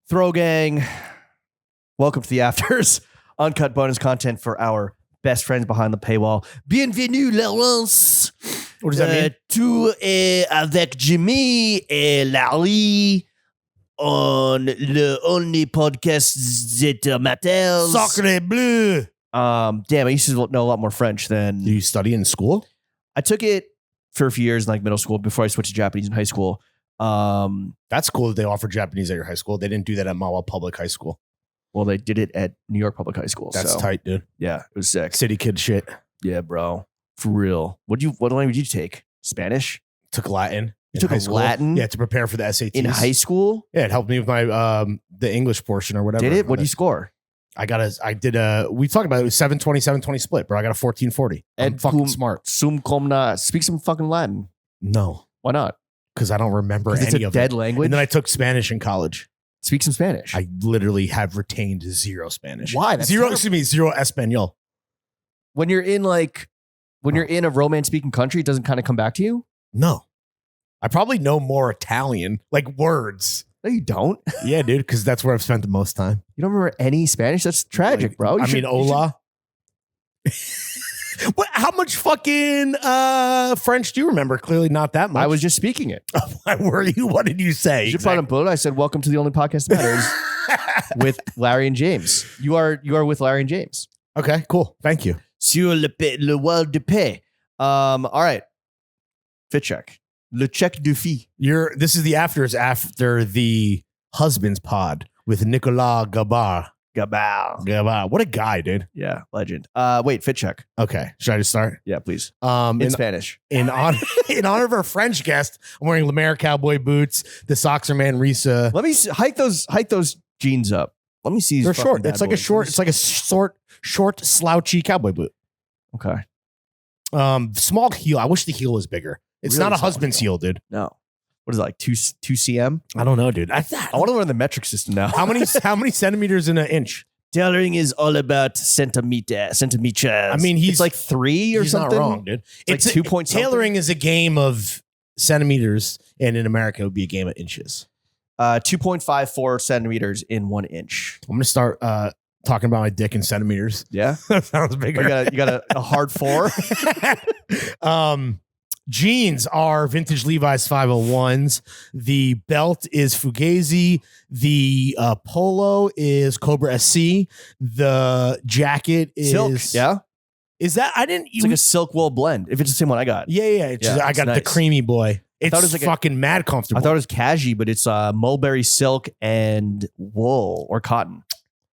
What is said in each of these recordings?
Throw gang, welcome to the afters. Uncut bonus content for our best friends behind the paywall. Bienvenue, Laurence. What does that mean? Tu es avec Jimmy et Larry on le only podcast that matters. Sacre bleu. Damn, I used to know a lot more French than... Do you study in school? I took it for a few years in like middle school before I switched to Japanese in high school. That's cool that they offer Japanese at your high school. They didn't do that at Mawa Public High School. Well, they did it at New York Public High School. That's tight, dude. Yeah, it was sick. City kid shit. Yeah, bro. For real. What language did you take? Spanish? Took Latin. You took Latin? Yeah, to prepare for the SATs. In high school? Yeah, it helped me with my the English portion or whatever. Did it? What did you score? we talked about it. It was 720 split, bro. I got a 1440. I'm fucking smart. Sum cum not. Speak some fucking Latin. No. Why not? Because I don't remember any it's a of dead it. language. And then I took Spanish in college. Speak some Spanish. I literally have retained zero Spanish. Why? That's Zero terrible. Espanol. When you're in a Romance speaking country, it doesn't kind of come back to you? No. I probably know more Italian, like words. No, you don't. Yeah, dude, because that's where I've spent the most time. You don't remember any Spanish? That's tragic, bro. Hola. What? How much fucking French do you remember? Clearly not that much. I was just speaking it. Why were you? What did you say? I said, welcome to the only podcast that matters with Larry and James. You are with Larry and James. Okay, cool. Thank you. Sur le world de paix. All right. Fit check. Le check du fille. This is the after the husband's pod with Nicolas Gabar. Gabar. What a guy, dude. Yeah, legend. Wait, fit check. Okay. Should I just start? Yeah, please. In Spanish. In honor of our French guest, I'm wearing Le Maire cowboy boots. The socks are Manresa. Let me hike those jeans up. Let me see. They're short. It's like a short, slouchy cowboy boot. Okay. Small heel. I wish the heel was bigger. It's really not a husband's heel, dude. No. What is it, like 2 cm? I don't know, dude. I want to learn the metric system now. How many centimeters in an inch? Tailoring is all about centimeters. I mean, it's like 3 or something. He's not wrong, dude. It's like 2 point something. Tailoring is a game of centimeters, and in America, it would be a game of inches. 2.54 centimeters in 1 inch. I'm gonna start talking about my dick in centimeters. Yeah, that sounds bigger. You got a hard 4. Jeans are vintage Levi's 501s. The belt is Fugazi. The polo is Cobra SC. The jacket is silk. Yeah, is that I didn't? It's like a silk wool blend. If it's the same one I got. Yeah. I got the creamy boy. It's it was like fucking mad comfortable. I thought it was cashie, but it's mulberry silk and wool or cotton.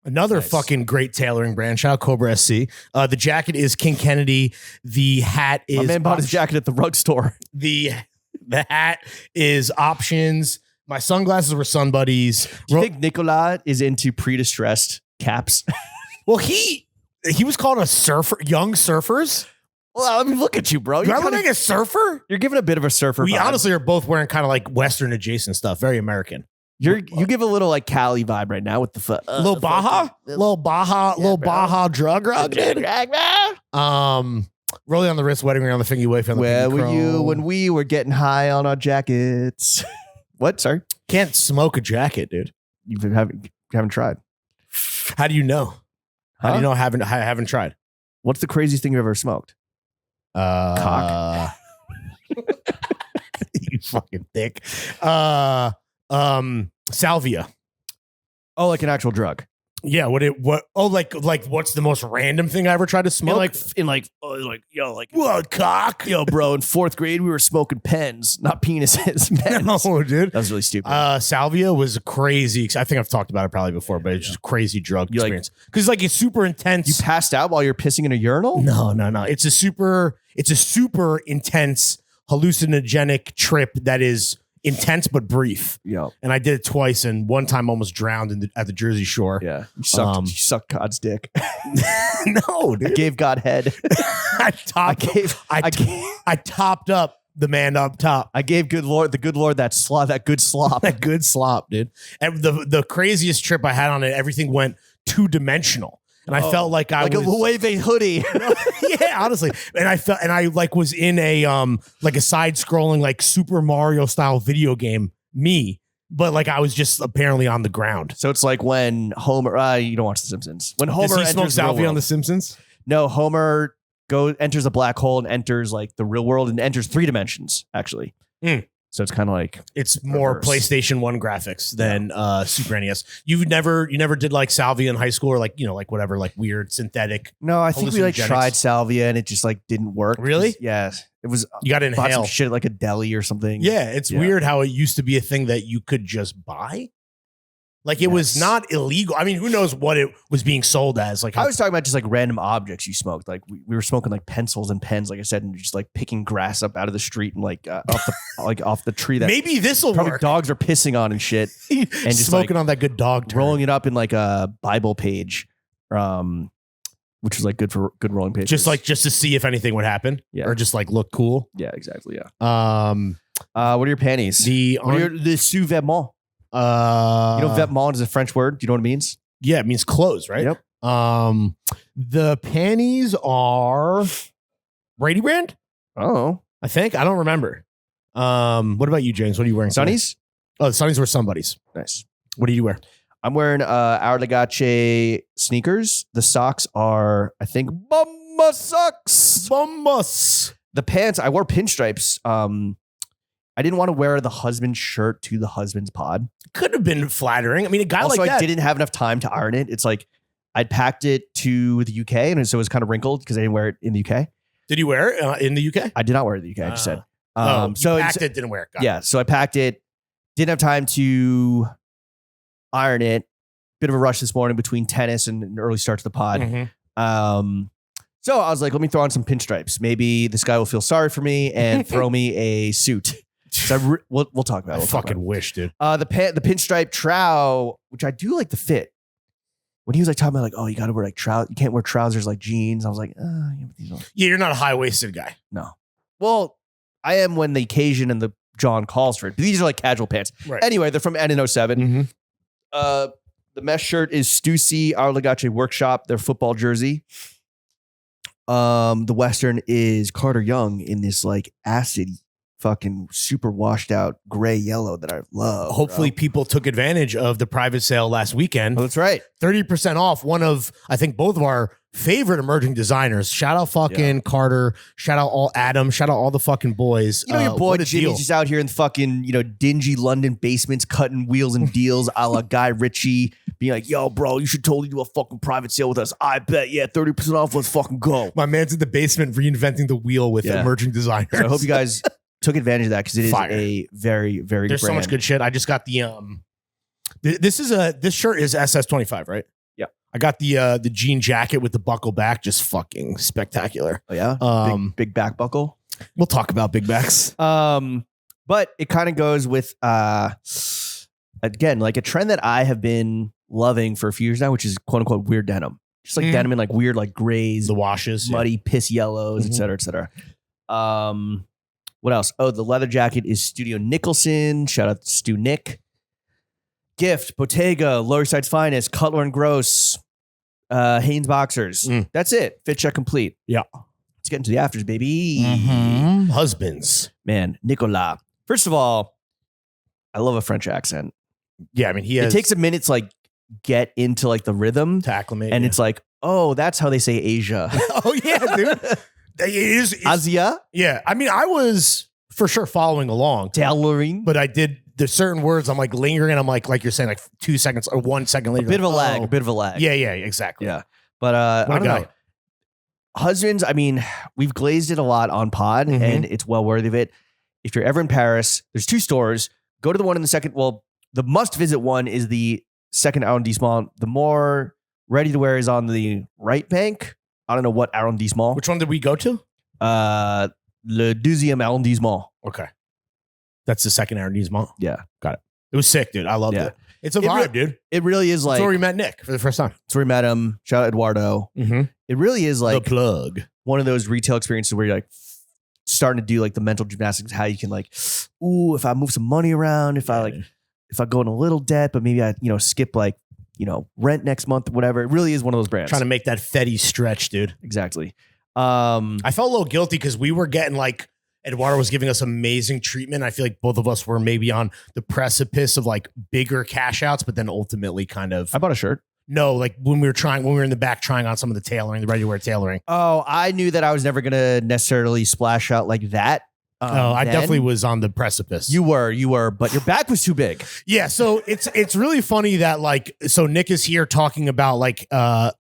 Another fucking great tailoring brand. Shout out Cobra SC. The jacket is King Kennedy. The hat is... My man bought his jacket at the rug store. The hat is Options. My sunglasses were Sun Buddies. Do you think Nicolas is into pre-distressed caps? Well, he was called a surfer. Young surfers? Well, I mean, look at you, bro. You're looking like a surfer? You're giving a bit of a surfer We vibe. honestly are both wearing kind of like Western adjacent stuff. Very American. You give a little like Cali vibe right now with the foot. Little Baja drug rug, dude. Rolling on the wrist, wedding ring on the finger, wave on the Where pinky were chrome. you when we were getting high on our jackets? What? Sorry, can't smoke a jacket, dude. You haven't tried. How do you know? How do you know I haven't tried? What's the craziest thing you've ever smoked? Cock. You fucking dick. Salvia. Oh, like an actual drug. Yeah. What's the most random thing I ever tried to smoke? Cock. Yo, bro, in 4th grade, we were smoking pens, not penises. Pens. No, dude. That was really stupid. Salvia was crazy. I think I've talked about it probably before, but it's just a crazy drug experience. Because it's super intense. You passed out while you're pissing in a urinal? No. It's a super intense hallucinogenic trip that is intense but brief. Yeah. And I did it twice, and one time almost drowned at the Jersey Shore. Yeah. You sucked God's dick. No, dude. I gave God head. I topped up the man up top. I gave the good Lord that good slop. That good slop, dude. And the craziest trip I had on it, everything went 2-dimensional. And I felt like I was a Loewe hoodie. Yeah, honestly. And I was in a side scrolling Super Mario style video game. but like I was just apparently on the ground. So it's like when Homer, you don't watch The Simpsons. When Homer Does he smoke enters the real salvia on world. The Simpsons? No, Homer enters a black hole and enters like the real world and enters 3 dimensions, actually. Mm. So it's kind of like It's more reverse. PlayStation 1 graphics than Super NES. You never did like salvia in high school or like, like whatever, like weird synthetic. No, I think we like hallucinogenics. tried salvia and it just like didn't work. Really? Yeah. It was You got to bought some inhale. shit at like a deli or something. Yeah, it's Yeah. weird how it used to be a thing that you could just buy. Like it was Yes. not illegal. I mean, who knows what it was being sold as? Like I was talking about just like random objects you smoked. Like we were smoking like pencils and pens, like I said, and just like picking grass up out of the street and like off the tree that maybe this will probably work. dogs are pissing on and shit, And just, smoking like, on that good dog turn. rolling it up in like a Bible page, which was like good for good rolling pages. just to see if anything would happen. Yeah. Or just like look cool. yeah, exactly. Yeah. What What are your panties? the What are your the sous-vêtements? You know, vêtement is a French word. Do you know what it means? yeah, it means clothes, right? Yep. The panties are Brady brand, Oh, I think. I don't remember. What about you, James? What are you wearing? today? Sunnies. Oh, the Sunnies were somebody's. Nice. What do you wear? I'm wearing Our Legace sneakers. The socks are, I think, Bumba socks. Bombas. The pants, I wore pinstripes. I didn't want to wear the husband's shirt to the husband's pod. Could have been flattering. I mean, a guy Also, like that. I didn't have enough time to iron it. It's like I'd packed it to the UK, and so it was kind of wrinkled because I didn't wear it in the UK. Did you wear it in the UK? I did not wear it in the UK. I just said. So it's- packed it, didn't wear it. Got it. yeah, so I packed it. Didn't have time to iron it. Bit of a rush this morning between tennis and an early start to the pod. Mhm. So I was like, let me throw on some pinstripes. Maybe this guy will feel sorry for me and throw me a suit. So we'll talk about it. I We'll talk fucking wish, dude. about it. The pinstripe trow, which I do like the fit. When he was like talking about like, oh, you got to wear like trousers. You can't wear trousers like jeans. I was like, yeah, but these are Yeah, you're not a high waisted guy. no. Well, I am when the occasion and the John calls for it. But these are like casual pants. Right. Anyway, they're from N07. Mm-hmm. The mesh shirt is Stussy Our Legace Workshop, their football jersey. The Western is Carter Young in this like acid fucking super washed out gray yellow that I love. Hopefully bro. people took advantage of the private sale last weekend. Oh, that's right. 30% off. One of, I think, both of our favorite emerging designers. Shout out fucking Carter. Shout out all Adam. Shout out all the fucking boys. You know, your boy what a Jimmy's deal. just out here in fucking, dingy London basements cutting wheels and deals a la Guy Ritchie, being like, yo, bro, you should totally do a fucking private sale with us. I bet, yeah, 30% off, let's fucking go. My man's in the basement reinventing the wheel with Yeah. emerging designers. So I hope you guys took advantage of that because it is Fire. a very, very There's good so brand. much good shit. I just got the this shirt is SS25, right? Yeah. I got the jean jacket with the buckle back, just fucking spectacular. Oh, yeah? Big back buckle. We'll talk about big backs. But it kind of goes with, again, like a trend that I have been loving for a few years now, which is quote unquote weird denim. Just like Mhm. denim in like weird, like grays, The washes. yeah. muddy piss yellows, Mhm. et cetera, et cetera. What else? Oh, the leather jacket is Studio Nicholson. Shout out to Stu Nick. Gift, Bottega, Lower Side's Finest, Cutler and Gross, Hanes Boxers. Mm. That's it. Fit check complete. Yeah. Let's get into the afters, baby. Mhm. Husbands. Man, Nicolas. First of all, I love a French accent. Yeah, I mean, he It has takes a minute to like get into like the rhythm, to acclimate. and yeah. it's like, oh, that's how they say Asia. oh yeah, dude. It is. Asia, Yeah, I mean, I was for sure following along, tailoring. but I did. There's certain words I'm like lingering. I'm like you're saying, like 2 seconds or 1 second A later. bit of a like, lag. oh. A bit of a lag. Yeah, exactly. Yeah. But What I a don't guy. know. Husbands, I mean, we've glazed it a lot on pod Mhm. and it's well worthy of it. If you're ever in Paris, there's 2 stores. Go to the one in the second. Well, the must visit one is the second arrondissement. The more ready to wear is on the right bank. I don't know what arrondissement. Which one did we go to? Le deuxième arrondissement. Okay, that's the second arrondissement. Yeah. It was sick, dude. I loved Yeah. it. It's a It vibe, dude. It really is like, That's where we met Nick for the first time. that's where we met him. Shout out Eduardo. Mm-hmm. It really is like the plug. one of those retail experiences where you're like starting to do like the mental gymnastics, how you can like, ooh, if I move some money around, if I go in a little debt, but maybe I, skip like, rent next month, whatever. It really is one of those brands. Trying to make that Fetty stretch, dude. Exactly. I felt a little guilty because we were getting like Eduardo was giving us amazing treatment. I feel like both of us were maybe on the precipice of like bigger cash outs, but then ultimately kind of. I bought a shirt. No, like when we were in the back trying on some of the tailoring, the ready-to-wear tailoring. Oh, I knew that I was never going to necessarily splash out like that. I definitely was on the precipice. You were, but your back was too big. Yeah, so it's really funny that like, so Nick is here talking about like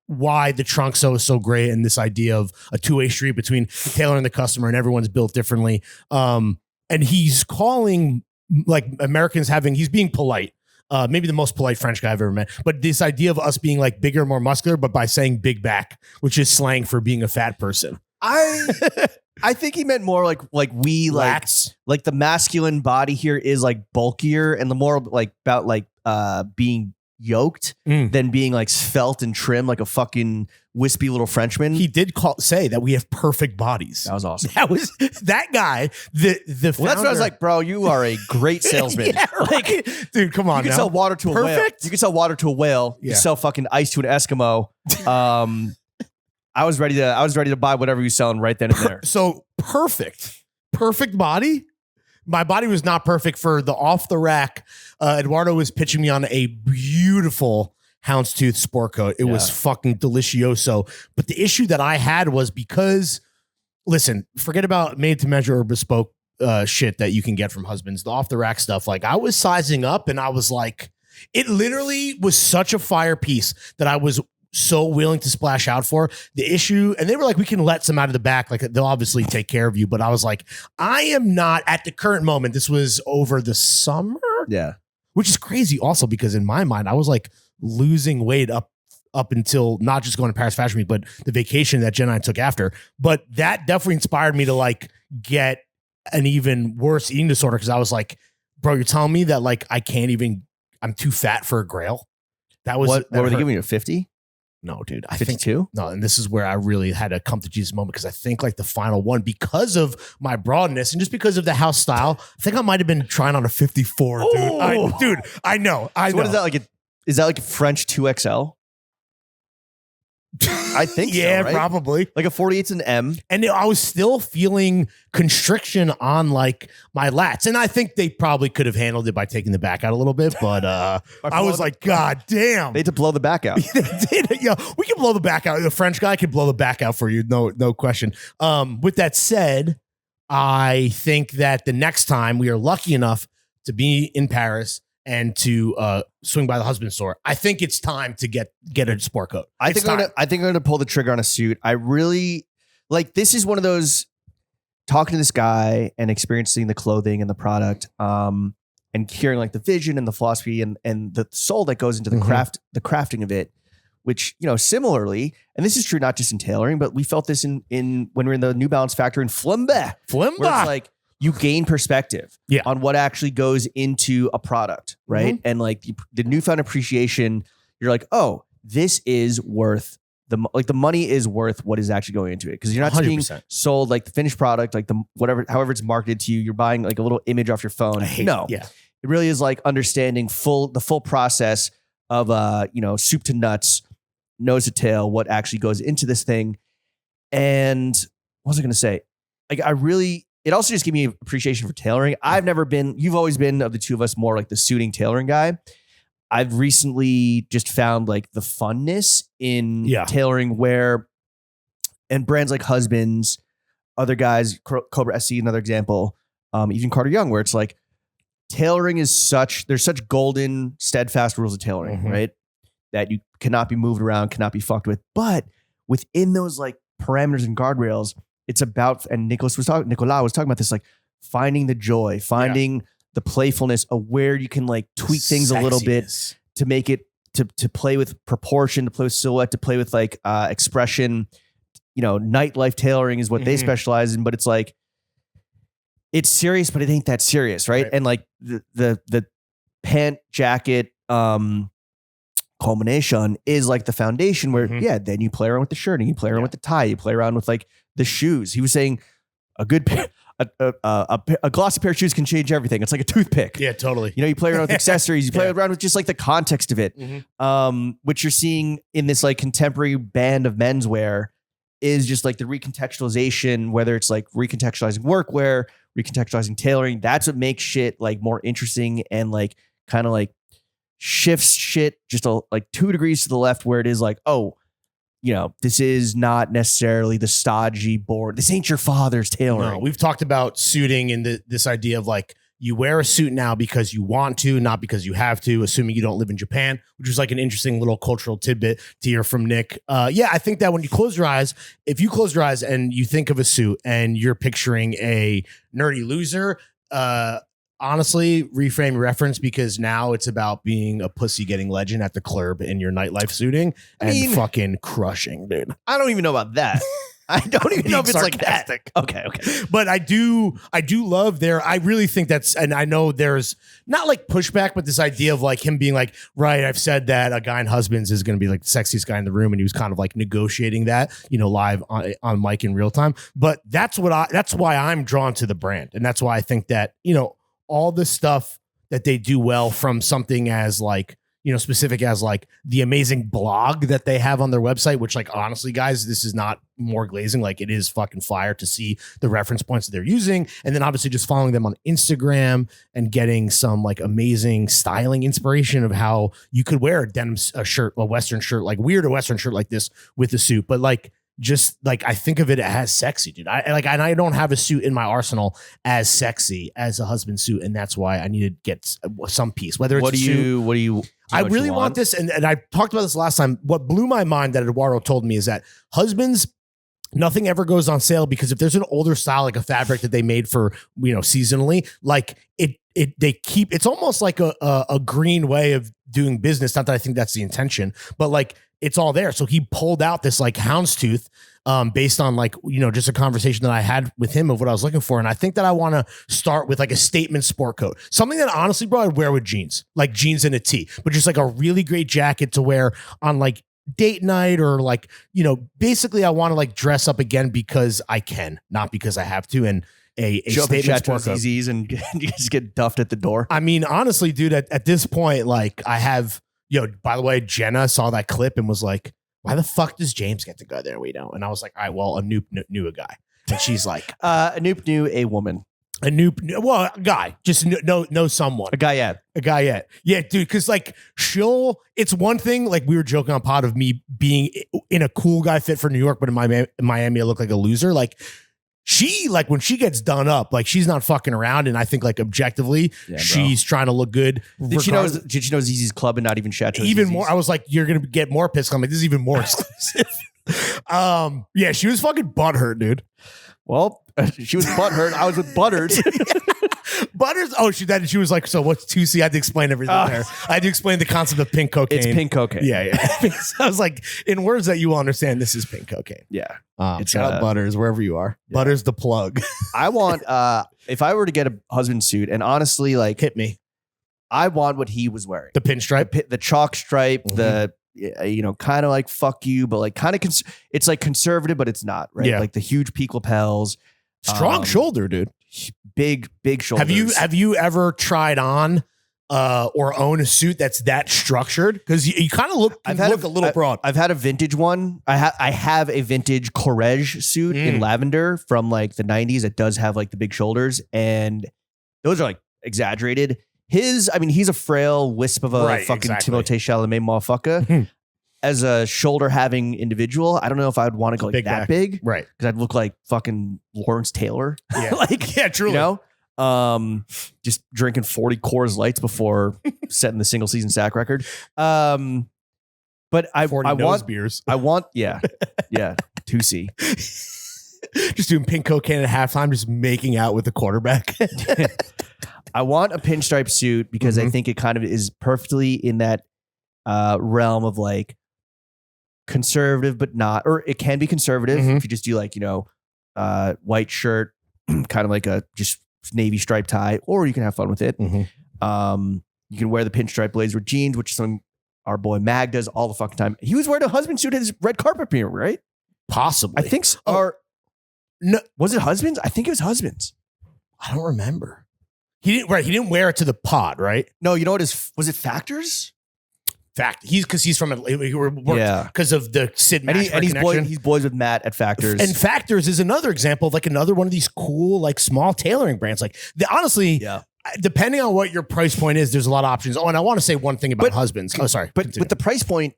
why the trunk sew is so great and this idea of a two-way street between the tailor and the customer, and everyone's built differently. And he's calling like Americans he's being polite. Maybe the most polite French guy I've ever met. But this idea of us being like bigger, more muscular, but by saying big back, which is slang for being a fat person. I think he meant more like we Lats. like the masculine body here is like bulkier and the more like about like being yoked than being like svelte and trim like a fucking wispy little Frenchman. He did say that we have perfect bodies. That was awesome. That guy, the founder. Well, that's what I was like, bro, you are a great salesman. Yeah, right. Like, dude, come on. You can sell water to a whale. You can sell water to a whale. You Yeah. can sell fucking ice to an Eskimo. I was ready to buy whatever you're selling right then and there. So perfect body. My body was not perfect for the off the rack. Eduardo was pitching me on a beautiful houndstooth sport coat. It was fucking delicioso. But the issue that I had was because, listen, forget about made to measure or bespoke shit that you can get from Husbands. The off the rack stuff. Like I was sizing up and I was like, it literally was such a fire piece that I was so willing to splash out for. The issue, and they were like, we can let some out of the back, like they'll obviously take care of you, but I was like, I am not at the current moment. This was over the summer, which is crazy also because in my mind I was like losing weight up until not just going to Paris Fashion Week, but the vacation that Jen and I took after. But that definitely inspired me to like get an even worse eating disorder because I was like, bro, you're telling me that like I'm too fat for a grail. That was what were they giving you, a 50? No, dude. I 52? think no, and this is where I really had a come to Jesus moment because I think like the final one, because of my broadness and just because of the house style, I think I might have been trying on a 54, dude. I know. So what is that like? Is that like a French 2XL? I think yeah, so, right? Probably. Like a 48's an M. And I was still feeling constriction on like my lats. And I think they probably could have handled it by taking the back out a little bit. But I was like, God damn. They had to blow the back out. They did. Yeah, we can blow the back out. The French guy can blow the back out for you. No question. With that said, I think that the next time we are lucky enough to be in Paris and to swing by the Husband store, I think it's time to get a sport coat. I think I'm gonna pull the trigger on a suit. I really like. This is one of those, talking to this guy and experiencing the clothing and the product, and hearing like the vision and the philosophy and the soul that goes into the crafting of it. Which, you know, similarly, and this is true not just in tailoring, but we felt this in when we were in the New Balance factory in Flimba. Where it's like, you gain perspective on what actually goes into a product, right? And like the newfound appreciation, you're like, oh, this is worth the money is worth what is actually going into it, because you're not 100%. Being sold like the finished product, like however it's marketed to you. You're buying like a little image off your phone. It really is like understanding the full process of soup to nuts, nose to tail, what actually goes into this thing. And what was I going to say? Like it also just gave me appreciation for tailoring. You've always been, of the two of us, more like the suiting tailoring guy. I've recently just found like the funness in tailoring and brands like Husbands, other guys, Cobra SC, another example, even Carter Young, where it's like tailoring is there's such golden, steadfast rules of tailoring, right? That you cannot be moved around, cannot be fucked with. But within those like parameters and guardrails, it's about, and Nicolas was talking about this, like finding the joy, finding the playfulness of where you can like tweak things a little bit to make it to play with proportion, to play with silhouette, to play with like expression. You know, nightlife tailoring is what they specialize in, but it's like, it's serious, but it ain't that serious, right? And like the pant jacket culmination is like the foundation where then you play around with the shirt and you play around with the tie, you play around with like the shoes. He was saying a good a glossy pair of shoes can change everything. It's like a toothpick. Yeah, totally. You know, you play around with accessories, you play around with just like the context of it, which you're seeing in this like contemporary band of menswear. is just like the recontextualization, whether it's like recontextualizing workwear, recontextualizing tailoring. That's what makes shit like more interesting and like kind of like shifts shit just like 2 degrees to the left, where it is like, oh, you know, this is not necessarily the stodgy board. This ain't your father's tailoring. No, we've talked about suiting and this idea of like, you wear a suit now because you want to, not because you have to, assuming you don't live in Japan, which is like an interesting little cultural tidbit to hear from Nick. Yeah, I think that when you close your eyes, if you close your eyes and you think of a suit and you're picturing a nerdy loser, honestly, reframe your reference, because now it's about being a pussy getting legend at the club in your nightlife suiting and fucking crushing, dude. I don't even know about that. I don't even know if it's sarcastic. Like that. Okay. But I do love I really think that's, and I know there's not like pushback, but this idea of like him being like, right, I've said that a guy in Husbands is going to be like the sexiest guy in the room. And he was kind of like negotiating that, you know, live on mic in real time. But that's why I'm drawn to the brand. And that's why I think that, you know, all the stuff that they do well, from something as like, you know, specific as like the amazing blog that they have on their website, which like, honestly, guys, this is not more glazing. Like, it is fucking fire to see the reference points that they're using. And then obviously just following them on Instagram and getting some like amazing styling inspiration of how you could wear a shirt, a Western shirt, like weird, a Western shirt like this with a suit. But like, just like, I think of it as sexy, dude. And I don't have a suit in my arsenal as sexy as a husband suit. And that's why I need to get some piece, whether it's I really want this. And I talked about this last time. What blew my mind that Eduardo told me is that Husbands, nothing ever goes on sale, because if there's an older style, like a fabric that they made for, you know, seasonally, like they keep, it's almost like a green way of doing business. Not that I think that's the intention, but like, it's all there. So he pulled out this like houndstooth based on like, you know, just a conversation that I had with him of what I was looking for. And I think that I want to start with like a statement sport coat, something that honestly, bro, I'd wear with jeans, like jeans and a tee, but just like a really great jacket to wear on like date night, or like, you know, basically I want to like dress up again because I can, not because I have to. And a statement sport coat. ZZs and you just get duffed at the door. I mean, honestly, dude, at this point, like I have, by the way, Jenna saw that clip and was like, why the fuck does James get to go there? We don't. And I was like, all right, well, Anoop knew a guy. And she's like, Anoop knew a woman. Well, a guy, just know someone. A guy, yeah. Yeah, dude, because like it's one thing, like we were joking on pod of me being in a cool guy fit for New York, but in Miami, I look like a loser. Like, she, like when she gets done up, like she's not fucking around, and I think like objectively, she's trying to look good. Did she know ZZ's club and not even Chateau? Even ZZ's? More, I was like, you're gonna get more pissed. I'm like, this is even more exclusive. Yeah, she was fucking butthurt, dude. Well, she was butthurt. I was with Butters. Butters. Oh, she was like, so what's 2C? I had to explain everything there. I had to explain the concept of pink cocaine. It's pink cocaine. Yeah. So I was like, in words that you will understand, this is pink cocaine. Yeah. It's shout out Butters, wherever you are. Yeah. Butters the plug. I want, if I were to get a husband suit, and honestly, like, hit me. I want what he was wearing. The pinstripe? The chalk stripe, the, you know, kind of like fuck you, but like kind of, it's like conservative, but it's not, right? Yeah. Like the huge peak lapels. Strong shoulder, dude. Big shoulders. Have you ever tried on or own a suit that's that structured? Because you kind of look a little broad. I've had a vintage one. I have a vintage Courage suit in lavender from like the 90s. It does have like the big shoulders, and those are like exaggerated. He's a frail wisp of a fucking Timothée Chalamet motherfucker. As a shoulder having individual, I don't know if I'd want to go like that big. Right. Because I'd look like fucking Lawrence Taylor. Yeah. Truly. You know? Just drinking 40 Coors Lights before setting the single season sack record. But I want beers. I want, yeah. 2C. Just doing pink cocaine at halftime, just making out with the quarterback. I want a pinstripe suit because I think it kind of is perfectly in that realm of like conservative, but not, or it can be conservative if you just do like, you know, white shirt, kind of like a just navy stripe tie, or you can have fun with it. You can wear the pinstripe blazer with jeans, which is something our boy Mag does all the fucking time. He was wearing a husband suit at his red carpet premiere, right? Possibly. I think so. Or no, was it Husbands? I think it was Husbands. I don't remember. He didn't wear it to the pod, right? No, you know what was it Factors? Fact. He's from Atlanta. He worked because of the Sid and connection. He's boys with Matt at Factors. And Factors is another example of like another one of these cool, like small tailoring brands. Like honestly, depending on what your price point is, there's a lot of options. Oh, and I want to say one thing about husbands. Oh, sorry. But with the price point,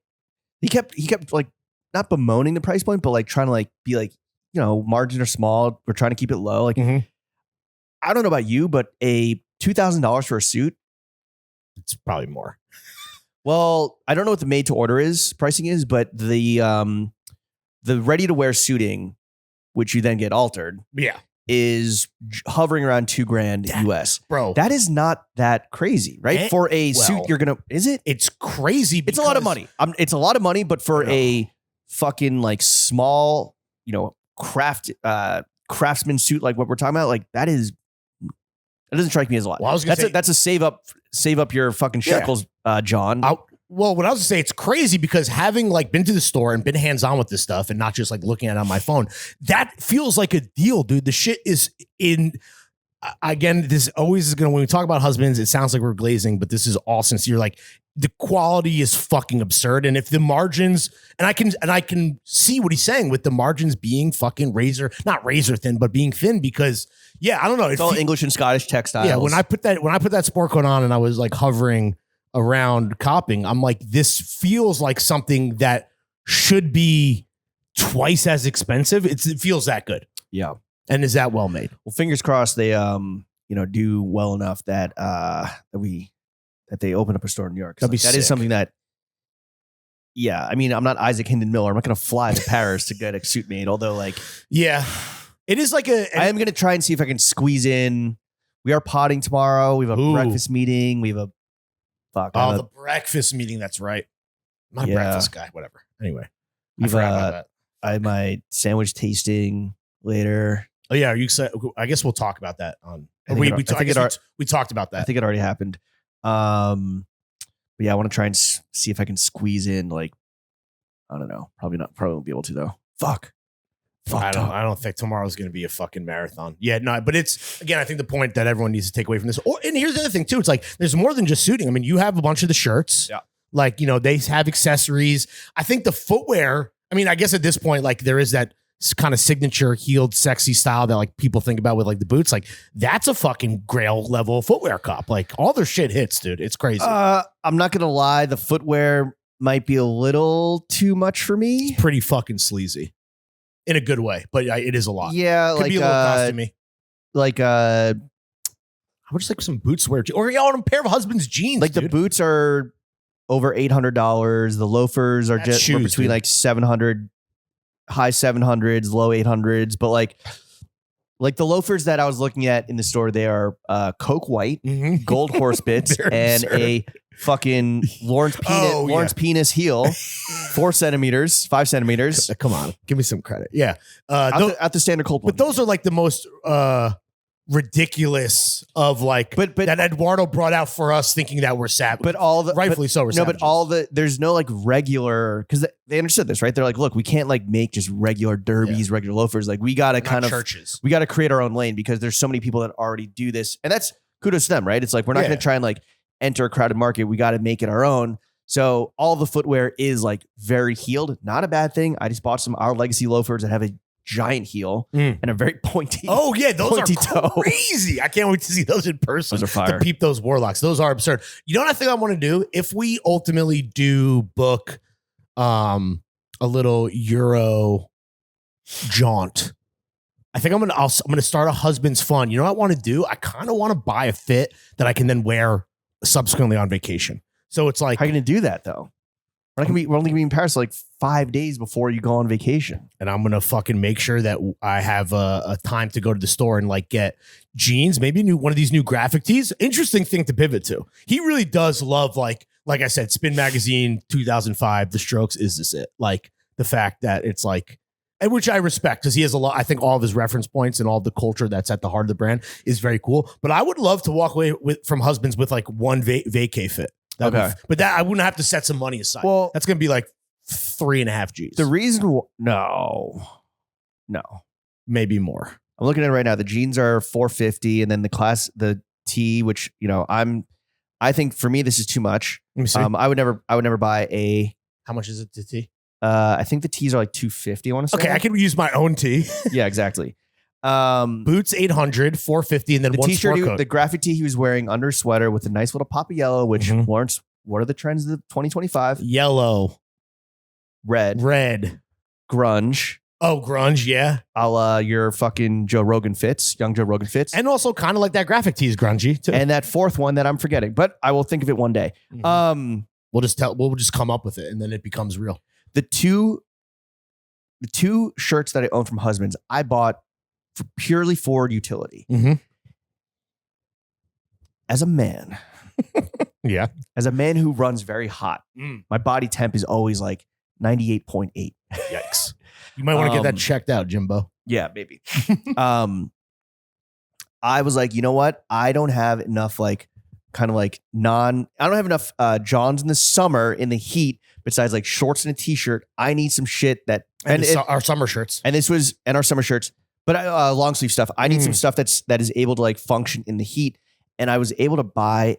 he kept like not bemoaning the price point, but like trying to like be like, you know, margins are small. We're trying to keep it low. Like, I don't know about you, but a $2,000 for a suit, it's probably more. Well, I don't know what the made to order pricing is, but the ready to wear suiting, which you then get altered, is hovering around $2,000 US. Bro, that is not that crazy, right? For a suit, is it? It's crazy. It's a lot of money. It's a lot of money, but for a fucking like small, you know, craftsman suit like what we're talking about, like that doesn't strike me as a lot. Well, that's a save up your fucking shekels, John. Well, what I was gonna say, it's crazy because having like been to the store and been hands-on with this stuff and not just like looking at it on my phone, that feels like a deal, dude. The shit is in. Again, this always is gonna, when we talk about husbands, it sounds like we're glazing, but this is all sincere. Like the quality is fucking absurd, and if the margins, and I can see what he's saying with the margins being fucking not razor thin, but being thin because I don't know, it's all English and Scottish textiles. Yeah, when I put that sport coat on and I was like hovering around copying, I'm like, this feels like something that should be twice as expensive. It feels that good. Yeah. And is that well made? Well, fingers crossed they do well enough that they open up a store in New York. That'd be that is something that I mean, I'm not Isaac Hinden Miller. I'm not gonna fly to Paris to get a suit made, although like it is like I am gonna try and see if I can squeeze in. We are potting tomorrow. We have a breakfast meeting. We have the breakfast meeting. That's right. I'm not a breakfast guy. Whatever. Anyway, I forgot about that. I have my sandwich tasting later. Oh yeah, are you excited? I guess we'll talk about that on. We talked about that. I think it already happened. But I want to try and see if I can squeeze in. Like, I don't know. Probably won't be able to though. Fuck. I don't think tomorrow's going to be a fucking marathon. Yeah, no, but it's, again, I think the point that everyone needs to take away from this. And here's the other thing too. It's like, there's more than just suiting. I mean, you have a bunch of the shirts. Yeah. Like, you know, they have accessories. I think the footwear, I mean, I guess at this point, like there is that kind of signature heeled, sexy style that like people think about with like the boots. Like that's a fucking Grail level footwear cop. Like all their shit hits, dude. It's crazy. I'm not going to lie. The footwear might be a little too much for me. It's pretty fucking sleazy. In a good way, but it is a lot. Yeah, could be a little costumey. Like how much like some boots wear, or a pair of husband's jeans. Like dude. The boots are over $800. The loafers are just between dude. Like 700, high 700s, low 800s. But like the loafers that I was looking at in the store, they are Coke white, gold horse bits, and a fucking Lawrence penis heel, 4 centimeters, 5 centimeters. Come on, give me some credit. Yeah, at the standard cold one. But those are like the most ridiculous of like, but that Eduardo brought out for us, thinking that we're savage. But all the rightfully so. We're savages. But there's no like regular, because they understood this, right? They're like, look, we can't like make just regular derbies, regular loafers. Like we gotta we gotta create our own lane because there's so many people that already do this, and that's kudos to them, right? It's like we're not gonna try and like enter a crowded market. We got to make it our own. So all the footwear is like very heeled. Not a bad thing. I just bought some Our Legacy loafers that have a giant heel and a very pointy. Oh yeah, those are toe. Crazy. I can't wait to see those in person. Those are fire. To peep those warlocks. Those are absurd. You know what I think I want to do? If we ultimately do book a little Euro jaunt, I think I'm gonna start a husband's fun. You know what I want to do? I kind of want to buy a fit that I can then wear subsequently on vacation. So it's like, how are you going to do that though? We're only going to be in Paris like 5 days before you go on vacation. And I'm going to fucking make sure that I have a time to go to the store and like get jeans, maybe one of these new graphic tees. Interesting thing to pivot to. He really does love like I said, Spin Magazine 2005, The Strokes, Is This It? Like the fact that it's like, and which I respect because he has a lot. I think all of his reference points and all the culture that's at the heart of the brand is very cool. But I would love to walk away from husbands with like one vacay fit. But that I wouldn't have to set some money aside. Well, that's going to be like 3.5 G's. The reason, no, maybe more. I'm looking at it right now. The jeans are $450, and then the tee, which you know, I'm I think for me this is too much. Let me see. I would never buy a. How much is it to tee? I think the tees are like $250. I want to say. Okay, I can use my own tee. Yeah, exactly. Boots $800, $450, and then the one t-shirt, sport coat. the graphic tee he was wearing under a sweater with a nice little pop of yellow, which Lawrence, what are the trends of 2025? Yellow, red, grunge. Oh, grunge, yeah. A la your fucking Joe Rogan fits, young Joe Rogan fits. And also kind of like that graphic tee is grungy too. And that fourth one that I'm forgetting, but I will think of it one day. We'll just come up with it and then it becomes real. The two shirts that I own from Husbands, I bought purely for utility. As a man, yeah, as a man who runs very hot, my body temp is always like 98.8. Yikes! You might want to get that checked out, Jimbo. Yeah, maybe. I was like, you know what? I don't have enough I don't have enough Johns in the summer in the heat. Besides like shorts and a t-shirt, I need some shit that our summer shirts and our summer shirts, but long sleeve stuff. I need some stuff that is able to like function in the heat. And I was able to buy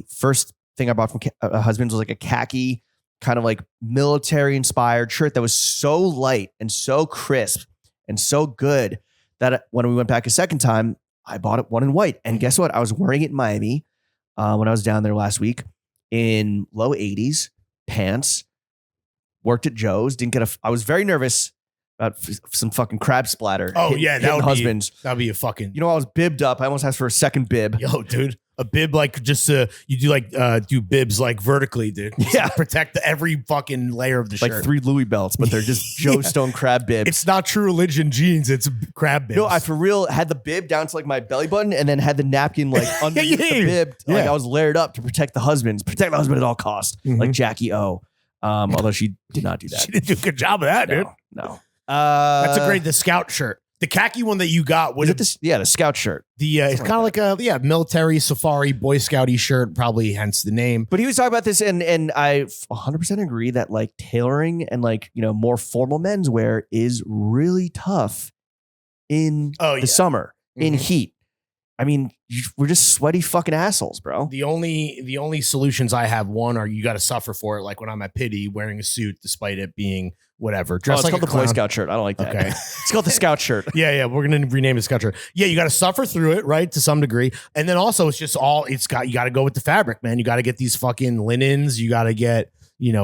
first thing I bought from Husbands was like a khaki kind of like military inspired shirt that was so light and so crisp and so good that when we went back a second time, I bought it one in white. And guess what? I was wearing it in Miami when I was down there last week in low 80s. Pants, worked at Joe's, I was very nervous about some fucking crab splatter. Oh yeah, that would Husbands. That'd be a fucking. You know, I was bibbed up. I almost asked for a second bib. Yo, dude, a bib like just you do like do bibs like vertically, dude. Yeah, protect every fucking layer of the shirt. Like 3 Louis belts, but they're just Joe Stone crab bibs. It's not True Religion jeans. It's crab bibs. No, I for real had the bib down to like my belly button, and then had the napkin like underneath the bib. Yeah. Like I was layered up to protect the husband at all costs, like Jackie O. Although she did not do that. She didn't do a good job of that, dude. No. That's the scout shirt. The khaki one that you got was the scout shirt. It's kind of like a military safari Boy Scouty shirt, probably hence the name. But he was talking about this, and I 100% agree that like tailoring and like more formal menswear is really tough in the summer in heat. I mean, we're just sweaty fucking assholes, bro. The only solutions I have, one, are you got to suffer for it. Like when I'm at Pity wearing a suit, despite it being whatever. It's called the Boy Scout shirt. I don't like that. Okay. It's called the Scout shirt. Yeah. We're going to rename it Scout shirt. Yeah. You got to suffer through it, right? To some degree. And then also you got to go with the fabric, man. You got to get these fucking linens. You got to get,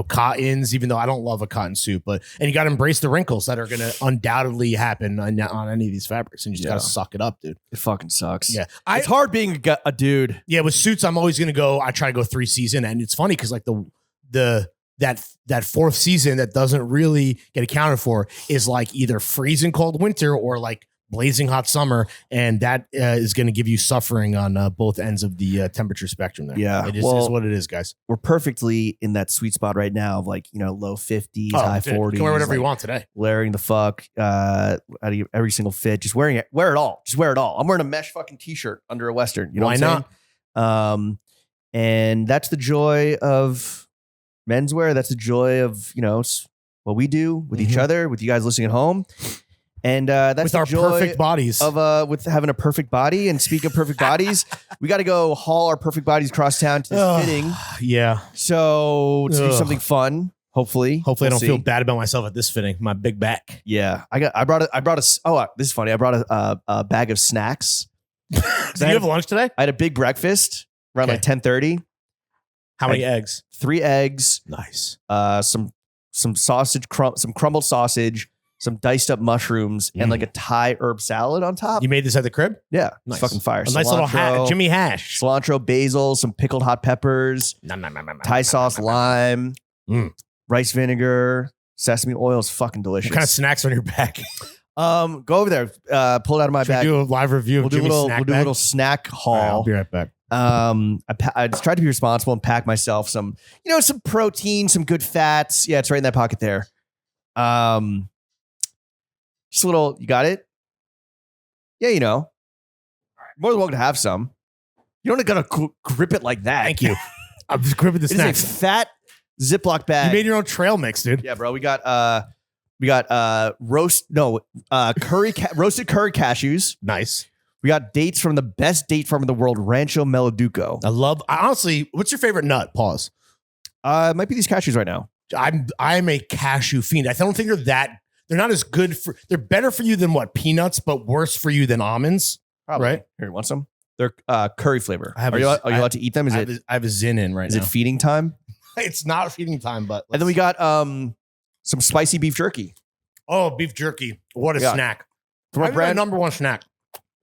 cottons, even though I don't love a cotton suit, and you got to embrace the wrinkles that are going to undoubtedly happen on any of these fabrics. And you just got to suck it up, dude. It fucking sucks. Yeah. It's hard being a dude. Yeah. With suits, I'm always going to I try to go 3 season. And it's funny because like that fourth season that doesn't really get accounted for is like either freezing cold winter or like blazing hot summer, and that is going to give you suffering on both ends of the temperature spectrum there. Yeah, it is what it is, guys. We're perfectly in that sweet spot right now of like low 50s, high 40s. You can wear whatever you want today. Layering the fuck out of every single fit, just wear it all. Just wear it all. I'm wearing a mesh fucking t-shirt under a Western. You know why what I'm saying? And that's the joy of menswear. That's the joy of what we do with each other, with you guys listening at home. And that's with the our joy perfect bodies of with having a perfect body. And speaking of perfect bodies, we got to go haul our perfect bodies across town to this fitting. Yeah. So to do something fun, hopefully I don't feel bad about myself at this fitting. My big back. Yeah, I brought this is funny. I brought a bag of snacks. Did you have lunch today? I had a big breakfast around like 10:30. How many eggs? 3 eggs. Nice. Some sausage, some crumbled sausage, some diced up mushrooms, and like a Thai herb salad on top. You made this at the crib? Yeah. Nice. It's fucking fire. A nice little Jimmy hash. Cilantro, basil, some pickled hot peppers, Thai sauce, lime, rice vinegar, sesame oil. Is fucking delicious. What kind of snacks on your back? Go over there. Pull it out of my bag. Do a live review of Jimmy's snack bag? We'll do a little snack haul. Right, I'll be right back. I just tried to be responsible and pack myself some, some protein, some good fats. Yeah, it's right in that pocket there. Just a little, you got it? Yeah, more than welcome to have some. You don't gotta grip it like that. Thank you. I'm just gripping the snack. It's a fat Ziploc bag. You made your own trail mix, dude. Yeah, bro. We got roasted curry cashews. Nice. We got dates from the best date farm in the world, Rancho Meladuco. Honestly, what's your favorite nut? Pause. It might be these cashews right now. I'm a cashew fiend. I don't think they're not as good they're better for you than what? Peanuts, but worse for you than almonds. Probably. Right? Here, you want some? They're curry flavor. Are you allowed to eat them? I have a zin in right now. Is it feeding time? It's not feeding time, but and then we got some spicy beef jerky. Oh, beef jerky. What a snack. From a brand, number one snack.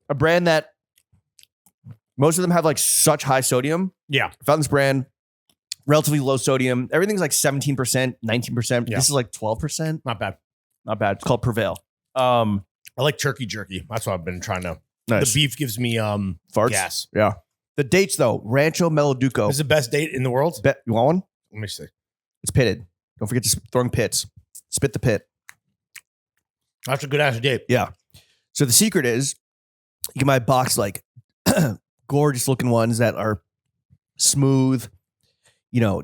A brand that most of them have like such high sodium. Yeah. I found this brand, relatively low sodium. Everything's like 17%, 19%. Yeah. This is like 12%. Not bad. Not bad. It's called Prevail. I like turkey jerky. That's what I've been trying to. Nice. The beef gives me farts. gas. Yeah. The dates though, Rancho Meladuco. This is the best date in the world. You want one? Let me see. It's pitted. Don't forget to throwing pits. Spit the pit. That's a good ass date. Yeah. So the secret is you can buy a box like gorgeous looking ones that are smooth,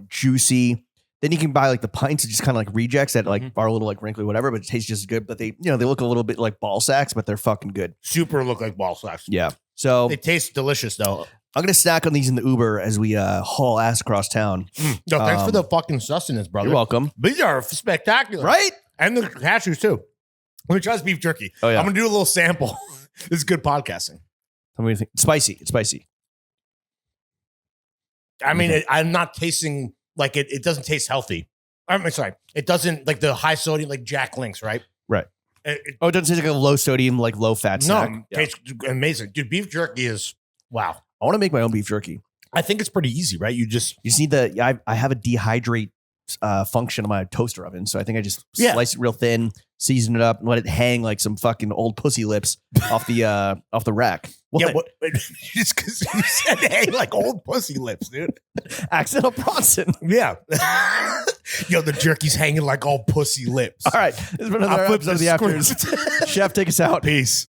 juicy. Then you can buy like the pints of just kind of like rejects that like are a little like wrinkly, whatever, but it tastes just as good. But they look a little bit like ball sacks, but they're fucking good. Super look like ball sacks. Yeah. So they taste delicious though. I'm gonna snack on these in the Uber as we haul ass across town. No, thanks for the fucking sustenance, brother. You're welcome. These are spectacular, right? And the cashews too. Let me try this beef jerky. Oh yeah. I'm gonna do a little sample. This is good podcasting. Tell me what you think. It's spicy. It's spicy. I mean, I'm not tasting like it. It doesn't taste healthy. I'm sorry. It doesn't like the high sodium, like Jack Links, right? Right. It doesn't taste like a low sodium, like low fat snack. No, it tastes amazing. Dude, beef jerky is, wow. I want to make my own beef jerky. I think it's pretty easy, right? You just need I have a dehydrate function on my toaster oven. So I think I just slice it real thin, season it up, and let it hang like some fucking old pussy lips off the rack. What? Yeah, just because you said hang like old pussy lips, dude. Accidental Bronson. Yeah. Yo, the jerky's hanging like old pussy lips. All right. This has been another episode of The Afters. Chef, take us out. Peace.